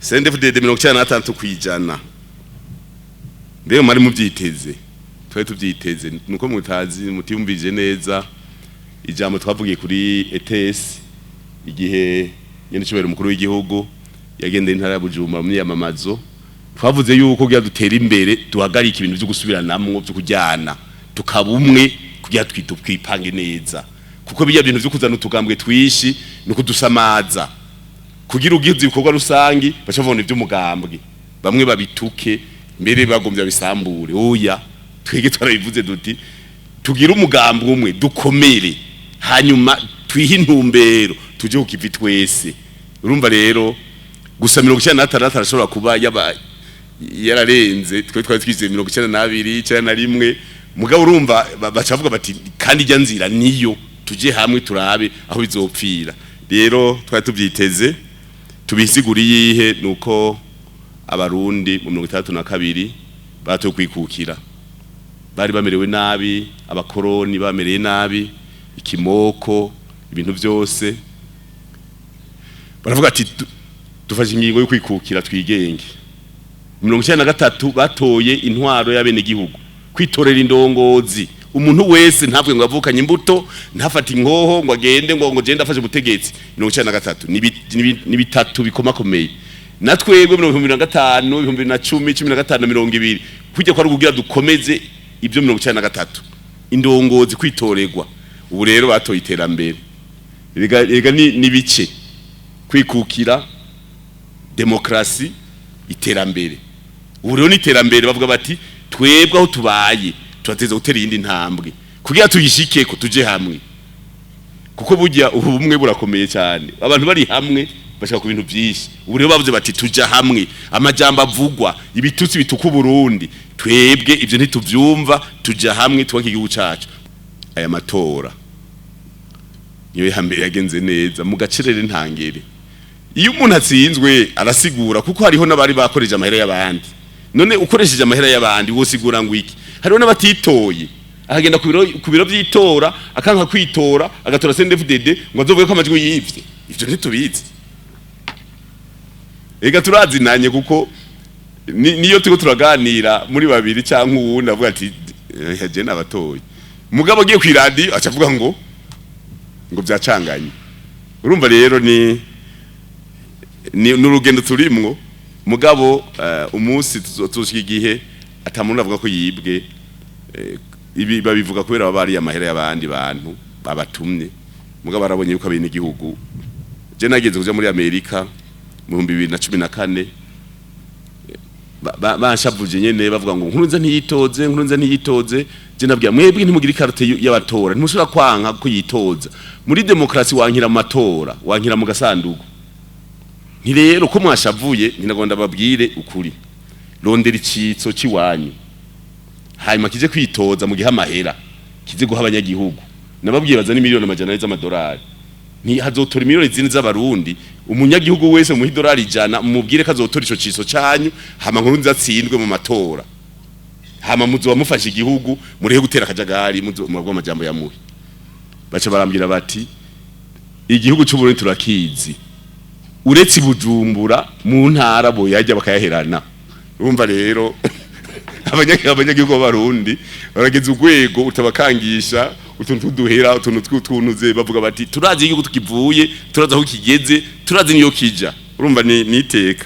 CNDD-FDD 96 kwijana mbere mari mubyiteze twari tubyiteze nuko mutazi mutiyumvije neza ijambo twavugiye kuri ETS igihe nyene cyobera mukuru w'igihugu yagendeye intara ya Bujumbura mu myamamazo twavuze yuko kugira dutere imbere duhagarika ibintu byo gusubiranamwo byo kujyana tukaba umwe kugira twipange neza kuko bijya bintu byo kuzana utugambwe twishi nuko dusamaza kugira ugize ibikorwa rusangi bacavona iby'umugambwe bamwe babituke mbere bagombye bisambure oya twege twarabivuze duti tugira umugambwe umwe dukomere hanyuma twihe intumbero tuje kukivi twese urumva rero gusa 96 arashobora kuba yararenze twari twize 92 91 mugabo urumva bacavuga bati kandi ijya nzira niyo tuje hamwe turabe aho bizopfira rero twari tubyiteze tubisiguriye ihe nuko abarundi mu 32 bato kwikukira bari bamerewe nabi abakoroni bamereye nabi ikimoko ibintu byose baravuga ati dufashe ingingo yo kwikukira twigenge 93 batoye intwaro y'abene gihugu kwitorera indongozi umuntu wese ntavwe ngo avukanye imbuto ntafata inkoho ngo agende ngo genda afashe ubutegetsi 93 ni bitatu bikomakomeye natwebwe 2005 2010 2015 2020 kujya kwa rugugira dukomeze ibyo 93 indongozi kwitorerwa ubu rero batoye iterambere rega ni bice kwikukira demokrasi iterambere ubu rero ni iterambere bavuga bati twebwe aho tubaye turateza gutera iyindi ntambwe kugira tuyishike ko tuje hamwe kuko burya ubumwe burakomeye cyane abantu bari hamwe bashaka ku bintu byinshi ubu rero bavuze bati tuja hamwe amajambo avugwa ibitutsi bituku Burundi twebwe ivyo ntituvyumva tuja hamwe twaka igihugu cacu aya matora niyo hambere yagenze neza mu gacerere ntangere iyo umuntu atsinzwe arasigura kuko hariho nabari bakoreje amahera y'abandi none ukoresheje amahera y'abandi wosigura ngo iki hariho nabatitoye agenda ku biro by'itora akanka kwitora agatora CNDD-FDD ngo azovuge ko amajwi yivye ivyo ntitubizi ega turazinanye kuko niyo tuko turaganira muri babiri cyangwa uwundi avuga ati je nabatoye mugabo giye ku radio acavuga ngo byacanganye urumva rero ni n'urugendo turimwo mugabo umunsi tuzoshika igihe atamuntu avuga ko yibwe ibi babivuga kubera bari amahera y'abandi bantu babatumye mugabo barabonye yuko abene igihugu je nageze kuja muri Amerika mu 2014 bashavuje nyene bavuga ngo nkurunza ntiyitoze je nabwiye mwebwe ntimugira ikarate y'abatora ntimushobora kwanka ko yitoza muri demokrasi wankira amatora wankira mu gasanduku ni rero ko mwashavuye ninagonda babwire ukuri rondera icitso ciwanyu hanyuma kije kwitoza mu gihe amahera kize guha abanyagihugu nababwiye bazana miliyoni amajana z'amadolari ni hazotora miliyoni zindi z'abarundi umunyagihugu wese mu $100 ijana mubwire ko azotora ico ciso canyu hama nkuru nzatsindwe mu matora hama muzo wamufasha igihugu murihe gutera kajagari muzo mu amajambo ya muhi baca barambira bati igihugu cy'u Burundi turakizi uretse Bujumbura mu ntara bo yajya bakayaherana urumva rero abanyagihugu b'abarundi barageze urwego utabakangisha utuntu duhera utuntu twunuze bavuga bati turazi igihugu tukivuye turaza aho kigeze turazi niyo kija urumva ni iteka